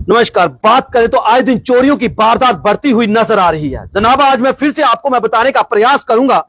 नमस्कार। बात करें तो आए दिन चोरियों की वारदात बढ़ती हुई नजर आ रही है। जनाब आज मैं फिर से आपको मैं बताने का प्रयास करूंगा।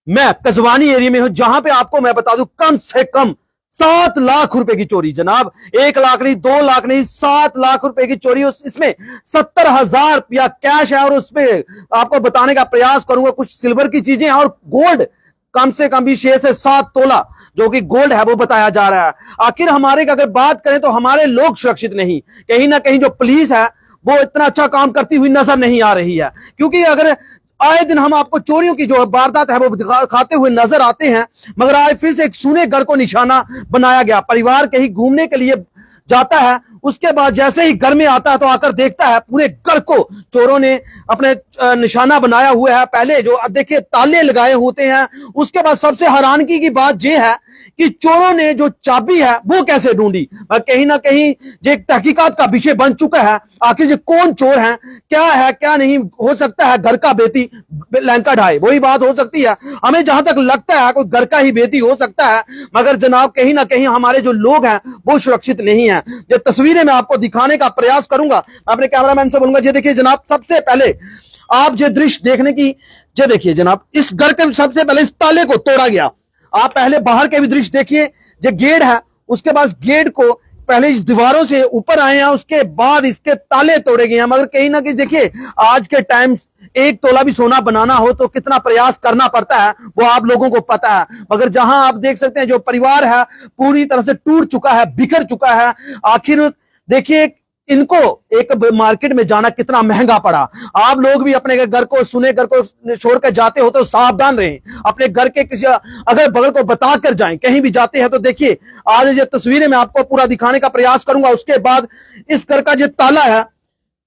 मैं कसवानी एरिया में हूं, जहां पे आपको मैं बता दूं कम से कम 7 लाख रुपए की चोरी। जनाब 1 लाख नहीं, 2 लाख नहीं, 7 लाख रुपए की चोरी। इसमें 70,000 रुपया कैश है और उसमें आपको बताने का प्रयास करूंगा कुछ सिल्वर की चीजें और गोल्ड कम से कम भी 6 से 7 तोला जो कि गोल्ड है वो बताया जा रहा है। आखिर हमारे अगर बात करें तो हमारे लोग सुरक्षित नहीं, कहीं ना कहीं जो पुलिस है वो इतना अच्छा काम करती हुई नजर नहीं आ रही है। क्योंकि अगर आए दिन हम आपको चोरियों की जो वारदात है वो दिखाते हुए नजर आते हैं, मगर आज फिर से एक सूने घर को निशाना बनाया गया। परिवार कहीं घूमने के लिए जाता है, उसके बाद जैसे ही घर में आता है तो आकर देखता है पूरे घर को चोरों ने अपने निशाना बनाया हुआ है। पहले जो देखिए ताले लगाए होते हैं, उसके बाद सबसे हैरानगी की बात यह है कि चोरों ने जो चाबी है वो कैसे ढूंढी। कहीं ना कहीं ये एक तहकीकात का विषय बन चुका है। आखिर ये कौन चोर है क्या नहीं। हो सकता है घर का बेटी लंका ढाए, वही बात हो सकती है। हमें जहां तक लगता है कोई घर का ही बेटी हो सकता है, मगर जनाब कहीं ना कहीं हमारे जो लोग हैं वो सुरक्षित नहीं है। ये तस्वीरें मैं आपको दिखाने का प्रयास करूंगा। अपने कैमरामैन से बोलूंगा, ये देखिए जनाब, सबसे पहले आप जो दृश्य देखने की, ये देखिए जनाब, इस घर के सबसे पहले इस ताले को तोड़ा गया। आप पहले बाहर के भी दृश्य देखिए, जो गेट है उसके पास गेट को पहले इस दीवारों से ऊपर आए हैं, उसके बाद इसके ताले तोड़े गए हैं। मगर कहीं ना कहीं देखिए आज के टाइम 1 तोला भी सोना बनाना हो तो कितना प्रयास करना पड़ता है वो आप लोगों को पता है। मगर जहां आप देख सकते हैं जो परिवार है पूरी तरह से टूट चुका है, बिखर चुका है। आखिर देखिए इनको एक मार्केट में जाना कितना महंगा पड़ा। आप लोग भी अपने घर को, सुने घर को छोड़कर जाते हो तो सावधान रहें। अपने घर के किसी अगल बगल को बताकर जाएं। कहीं भी जाते हैं तो देखिए आज ये तस्वीरें मैं आपको पूरा दिखाने का प्रयास करूंगा। उसके बाद इस घर का जो ताला है,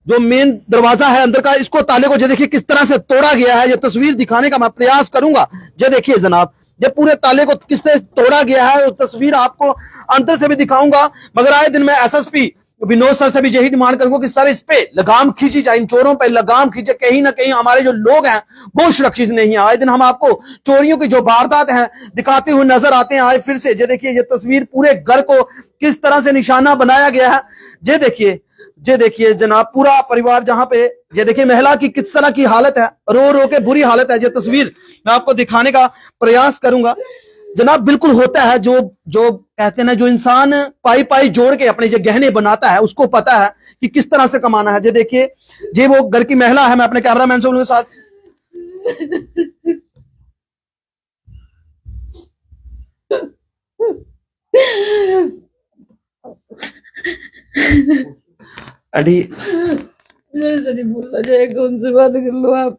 जो मेन दरवाजा है अंदर का, इसको ताले को जो देखिए किस तरह से तोड़ा गया है, ये तस्वीर दिखाने का मैं प्रयास करूंगा। ये देखिए जनाब, ये पूरे ताले को किस तरह तोड़ा गया है, वो तस्वीर आपको अंदर से भी दिखाऊंगा। मगर आए दिन मैं एसएसपी विनोद सर से भी यही डिमांड करूंगा कि सर इस पे लगाम खींची जाए, इन चोरों पे लगाम खींचे। कहीं ना कहीं हमारे जो लोग हैं वो सुरक्षित नहीं है। आए दिन हम आपको चोरियों की जो वारदात है दिखाते हुए नजर आते हैं। आज फिर से ये देखिए, ये तस्वीर पूरे घर को किस तरह से निशाना बनाया गया है। ये देखिए जनाब, पूरा परिवार जहां पे, ये देखिए महिला की किस तरह की हालत है, रो रो के बुरी हालत है। ये तस्वीर मैं आपको दिखाने का प्रयास करूंगा। जनाब बिल्कुल होता है, जो कहते हैं ना, जो इंसान पाई पाई जोड़ के अपने जो गहने बनाता है उसको पता है कि किस तरह से कमाना है। ये देखिए, ये वो घर की महिला है। मैं अपने कैमरामैन से उनके साथ अभी बोलना चाहे कौन सी बात कर लो आप।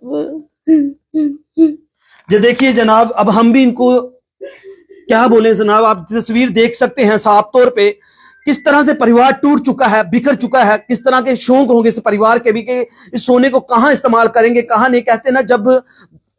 ये देखिए जनाब, अब हम भी इनको क्या बोले जनाब। आप तस्वीर देख सकते हैं साफ तौर पे किस तरह से परिवार टूट चुका है, बिखर चुका है। किस तरह के शौक होंगे इस परिवार के भी कि इस सोने को कहां इस्तेमाल करेंगे, कहां नहीं। कहते ना, जब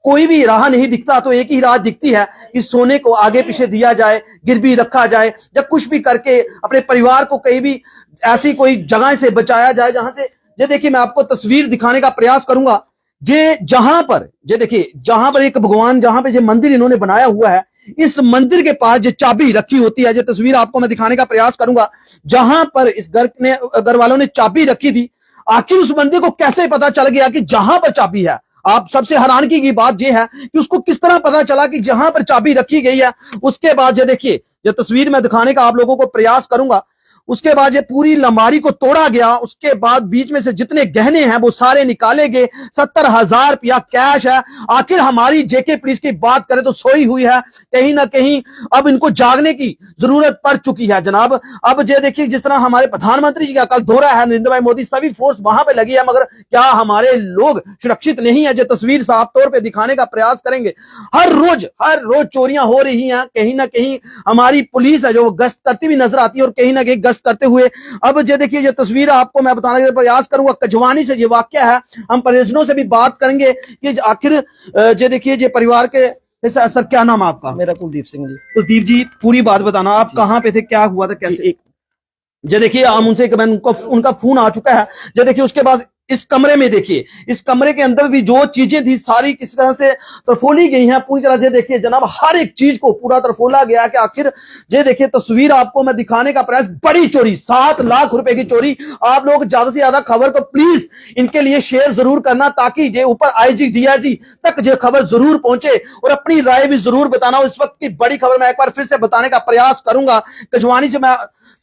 कोई भी राह नहीं दिखता तो एक ही राह दिखती है कि सोने को आगे पीछे दिया जाए, गिरवी रखा जाए, जब कुछ भी करके अपने परिवार को कहीं भी ऐसी कोई जगह से बचाया जाए जहां से। ये देखिए मैं आपको तस्वीर दिखाने का प्रयास करूंगा। ये जहां पर, ये देखिए जहां पर एक भगवान, जहां पे ये मंदिर इन्होंने बनाया हुआ है, इस मंदिर के पास जो चाबी रखी होती है, ये तस्वीर आपको मैं दिखाने का प्रयास करूंगा। जहां पर इस घर वालों ने चाबी रखी थी, आखिर उस मंदिर को कैसे पता चल गया कि जहां पर चाबी है। आप सबसे हैरानगी की बात यह है कि उसको किस तरह पता चला कि जहां पर चाबी रखी गई है। उसके बाद ये देखिए, ये तस्वीर मैं दिखाने का आप लोगों को प्रयास करूंगा। उसके बाद ये पूरी अलमारी को तोड़ा गया। उसके बाद बीच में से जितने गहने हैं वो सारे निकाले गए। 70,000 रुपया कैश है। आखिर हमारी जेके पुलिस की बात करें तो सोई हुई है। कहीं ना कहीं अब इनको जागने की जरूरत पड़ चुकी है जनाब। अब ये देखिए, जिस तरह हमारे प्रधानमंत्री जी का कल दौरा है, नरेंद्र भाई मोदी, सभी फोर्स वहां पे लगी है, मगर क्या हमारे लोग सुरक्षित नहीं है। ये तस्वीर साफ तौर पर दिखाने का प्रयास करेंगे। हर रोज चोरियां हो रही हैं। कहीं ना कहीं हमारी पुलिस है जो गश्त करती हुई नजर आती है, और कहीं ना कहीं करते हुए। अब ये देखिए, ये तस्वीर आपको मैं बताने का प्रयास करूंगा। कजवानी से ये वाकया है। हम परिजनों से भी बात करेंगे कि आखिर ये देखिए, ये परिवार के सर, क्या नाम है आपका? मेरा कुलदीप सिंह जी। कुलदीप जी, पूरी बात बताना, आप कहाँ पे थे, क्या हुआ था, कैसे? ये देखिए हम उनसे उनका फोन आ चुका है। ये देखिए, उसके बाद इस कमरे में देखिए, इस कमरे के अंदर भी जो चीजें थी सारी किस तरह से तरफोली गई हैं, पूरी तरह से देखिए जनाब, हर एक चीज को पूरा तरफोला गया कि आखिर ये देखिए तस्वीर आपको मैं दिखाने का प्रयास, बड़ी चोरी, 7 लाख रुपए की चोरी। आप लोग ज्यादा से ज्यादा खबर को प्लीज इनके लिए शेयर जरूर करना, ताकि ये ऊपर आईजी डीआईजी तक ये खबर जरूर पहुंचे और अपनी राय भी जरूर बताना। इस वक्त की बड़ी खबर मैं एक बार फिर से बताने का प्रयास करूंगा। कजवानी से मैं,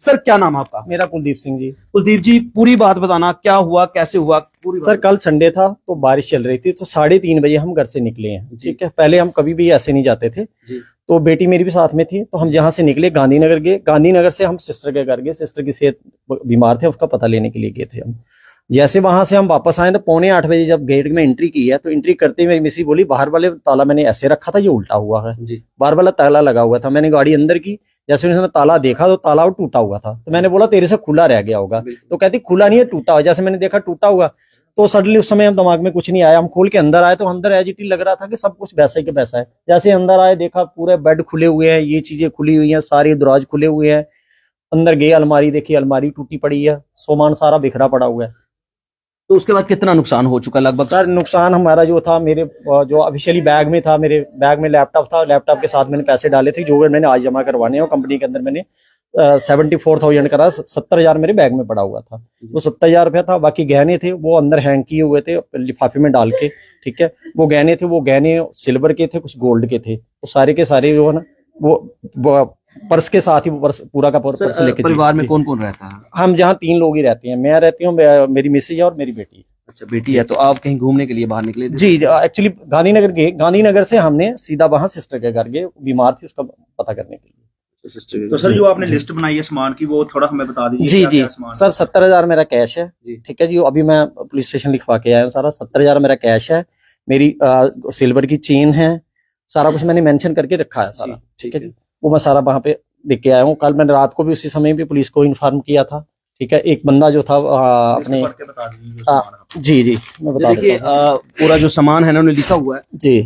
सर क्या नाम है आपका? मेरा कुलदीप सिंह जी। कुलदीप जी, पूरी बात बताना, क्या हुआ, कैसे हुआ, पूरी सर कल संडे था तो बारिश चल रही थी, तो 3:30 बजे हम घर से निकले हैं। ठीक है, पहले हम कभी भी ऐसे नहीं जाते थे जी। तो बेटी मेरी भी साथ में थी, तो हम जहां से निकले गांधीनगर गए, गांधीनगर से हम सिस्टर के घर गए, सिस्टर की सेहत बीमार थे, उसका पता लेने के लिए गए थे हम। जैसे वहां से हम वापस आए तो 7:45 बजे जब गेट में एंट्री की है, तो एंट्री करते ही मेरी मिसी बोली बाहर वाले ताला मैंने ऐसे रखा था, ये उल्टा हुआ है, बाहर वाला ताला लगा हुआ था। मैंने गाड़ी अंदर की, जैसे उसने ताला देखा तो ताला वो टूटा हुआ था, तो मैंने बोला तेरे से खुला रह गया होगा, तो कहती खुला नहीं है, टूटा हुआ। जैसे मैंने देखा टूटा हुआ, तो सडनली उस समय हम दिमाग में कुछ नहीं आया, हम खोल के अंदर आए तो अंदर एजिटी लग रहा था कि सब कुछ वैसा ही के वैसा है। जैसे अंदर आए देखा पूरे बेड खुले हुए हैं, ये चीजें खुली हुई हैं, सारे दरवाजे खुले हुए हैं। अंदर गए, अलमारी देखी, अलमारी टूटी पड़ी है, सामान सारा बिखरा पड़ा हुआ है। तो उसके बाद कितना नुकसान हो चुका लगभग? सर नुकसान हमारा जो था, मेरे जो ऑफिशियली बैग में था, मेरे बैग में लैपटॉप था, लैपटॉप के साथ मैंने पैसे डाले थे जो मैंने आज जमा करवाने हैं, कंपनी के अंदर मैंने 74,000 करा, 70,000 मेरे बैग में पड़ा हुआ था, तो 70,000 रुपया था। बाकी गहने थे वो अंदर हैंग किए हुए थे लिफाफे में डाल के। ठीक है, वो गहने थे, वो गहने सिल्वर के थे, कुछ गोल्ड के थे, तो सारे के सारे जो है ना वो पर्स के साथ ही पर्स पूरा का पर्स लेके। परिवार में कौन कौन रहता है? हम जहाँ 3 लोग ही रहते हैं, मैं रहती हूँ, मेरी मिसेज और मेरी बेटी। अच्छा, बेटी है। तो आप कहीं घूमने के लिए बाहर निकले थे? जी, एक्चुअली गांधीनगर गए, गांधीनगर से हमने सीधा वहां सिस्टर के घर गए, बीमार थी, उसका पता करने के लिए। तो सर जो आपने लिस्ट बनाई है सामान की, वो थोड़ा हमें बता दीजिए। जी क्या जी क्या सामान सर, 70,000 मेरा कैश है। ठीक है जी, अभी मैं पुलिस स्टेशन लिखवा के आया हूँ सारा। 70,000 मेरा कैश है, मेरी सिल्वर की चेन है, सारा कुछ मैंने मेंशन करके रखा है सारा। ठीक है जी, वो मैं सारा वहां पे देख के आया हूँ। कल मैंने रात को भी उसी समय भी पुलिस को इन्फॉर्म किया था। ठीक है, एक बंदा जो था अपने पढ़ के बता दीजिए जो सामान है। जी मैं बता देखिए, देता हूँ। पूरा जो सामान है ना उन्होंने लिखा हुआ है जी,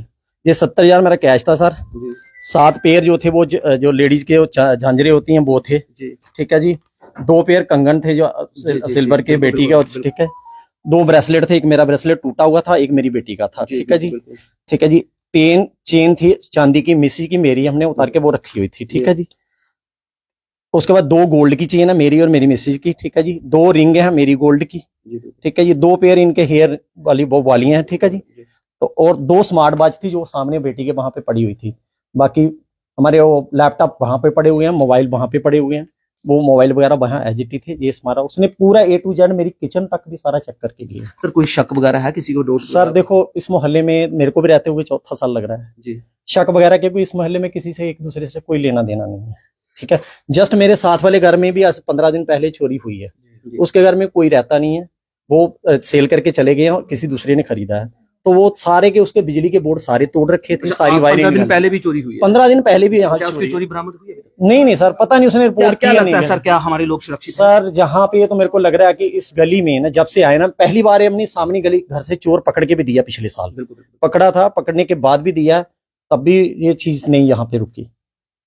ये 70,000 मेरा कैश था सर। 7 पेयर जो थे वो जो लेडीज के झांझरे होती हैं वो थे। ठीक है जी, 2 पेयर कंगन थे जो सिल्वर के बेटी के। ठीक है, 2 ब्रेसलेट थे, एक मेरा ब्रेसलेट टूटा हुआ था, एक मेरी बेटी का था। ठीक है जी, ठीक है जी, 3 चेन थी चांदी की, मिसी की मेरी, हमने उतार के वो रखी हुई थी। ठीक है जी, उसके बाद 2 गोल्ड की चेन है मेरी और मेरी मिसेज की। ठीक है जी, 2 रिंग है मेरी गोल्ड की। ठीक है जी, 2 पेयर इनके हेयर वाली वो वालियां हैं। ठीक है जी, तो और 2 स्मार्ट वॉच थी जो सामने बेटी के वहां पे पड़ी हुई थी। बाकी हमारे वो लैपटॉप वहां पे पड़े हुए हैं, मोबाइल वहां पे पड़े हुए हैं, वो मोबाइल वगैरह वहां एजिटी थे। ये हमारा उसने पूरा A to Z मेरी किचन तक भी सारा चेक करके गया। सर कोई शक वगैरह है किसी को? डोट सर देखो, इस मोहल्ले में मेरे को भी रहते हुए 4था साल लग रहा है जी। शक वगैरह के भी इस मोहल्ले में किसी से एक दूसरे से कोई लेना देना नहीं है। ठीक है, जस्ट मेरे साथ वाले घर में भी आज 15 दिन पहले चोरी हुई है। उसके घर में कोई रहता नहीं है, वो सेल करके चले गए हैं और किसी दूसरे ने खरीदा है, तो वो सारे के उसके बिजली के बोर्ड सारे तोड़ रखे थे, सारी वायरिंग। 15 दिन पहले भी चोरी हुई है? 15 दिन पहले भी यहाँ क्या उसकी चोरी बरामद हुई है? नहीं सर, पता नहीं, उसने रिपोर्ट क्या किया लगता है नहीं सर, क्या हमारे लोग सुरक्षित हैं? सर जहाँ पे तो मेरे को लग रहा है कि इस गली में ना, जब से आए ना, पहली बार अपनी सामने गली घर से चोर पकड़ के भी दिया, पिछले साल पकड़ा था, पकड़ने के बाद भी दिया, तब भी ये चीज नहीं यहाँ पे रुकी।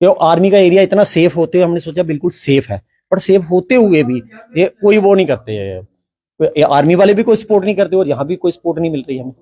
ये आर्मी का एरिया इतना सेफ होते हुए हमने सोचा बिल्कुल सेफ है, पर सेफ होते हुए भी ये कोई वो नहीं करते, आर्मी वाले भी कोई सपोर्ट नहीं करते और यहाँ भी कोई सपोर्ट नहीं मिल रही हमें।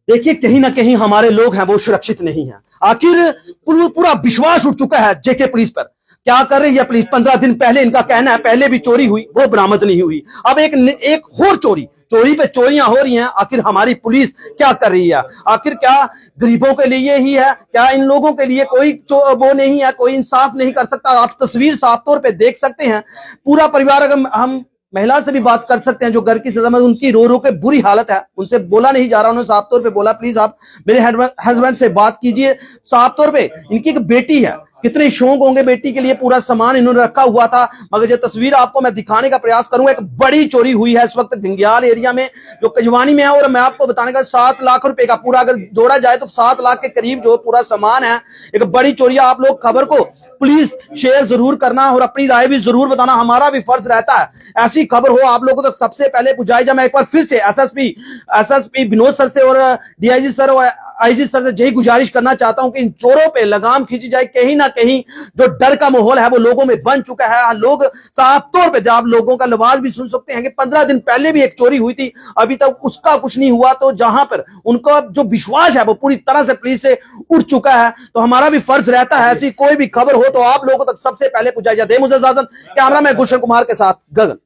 देखिए, कहीं ना कहीं हमारे लोग हैं वो सुरक्षित नहीं है। आखिर पूरा विश्वास उठ चुका है जेके पुलिस पर। क्या कर रही है पुलिस? 15 दिन पहले इनका कहना है पहले भी चोरी हुई, वो बरामद नहीं हुई। अब एक और चोरी पे चोरियां हो रही हैं। आखिर हमारी पुलिस क्या कर रही है? आखिर क्या गरीबों के लिए ही है? क्या इन लोगों के लिए कोई वो नहीं है, कोई इंसाफ नहीं कर सकता? आप तस्वीर साफ तौर पे देख सकते हैं। पूरा परिवार, अगर हम महिला से भी बात कर सकते हैं जो घर की सजा में, उनकी रो रो के बुरी हालत है, उनसे बोला नहीं जा रहा। उन्होंने साफ तौर पे बोला प्लीज आप मेरे हस्बैंड से बात कीजिए। साफ तौर पे इनकी एक बेटी है, कितने शौक होंगे बेटी के लिए, पूरा सामान इन्होंने रखा हुआ था। मगर ये तस्वीर आपको मैं दिखाने का प्रयास करूंगा। एक बड़ी चोरी हुई है इस वक्त घिंगियाल एरिया में जो कजवानी में है, और मैं आपको बताने का 7 लाख रुपए का पूरा अगर जोड़ा जाए तो 7 लाख के करीब जो पूरा सामान है। एक बड़ी चोरी है। आप लोग खबर को प्लीज शेयर जरूर करना और अपनी राय भी जरूर बताना, हमारा भी फर्ज रहता है ऐसी खबर हो आप लोगों तक सबसे पहले पहुंचाई जाए। मैं एक बार फिर से एसएसपी विनोद सर से और डीआईजी सर और आईजी सर से यही गुजारिश करना चाहता हूं कि इन चोरों पे लगाम खींची जाए। कहीं ना कहीं जो डर का माहौल है वो लोगों में बन चुका है। लोग साफ तौर पे आप लोगों का आवाज भी सुन सकते हैं कि 15 दिन पहले भी एक चोरी हुई थी, अभी तक उसका कुछ नहीं हुआ। तो जहां पर उनका जो विश्वास है वो पूरी तरह से पुलिस से उठ चुका है। तो हमारा भी फर्ज रहता है ऐसी कोई भी खबर हो तो आप लोगों तक सबसे पहले पहुंचाई जाए। मुझे इजाजत, कैमरा मैन गुलशन कुमार के साथ गगन।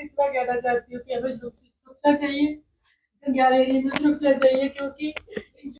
इतना कहना चाहती हूँ कि हमें सुरक्षा चाहिए, गैलरी में सुरक्षा चाहिए, क्योंकि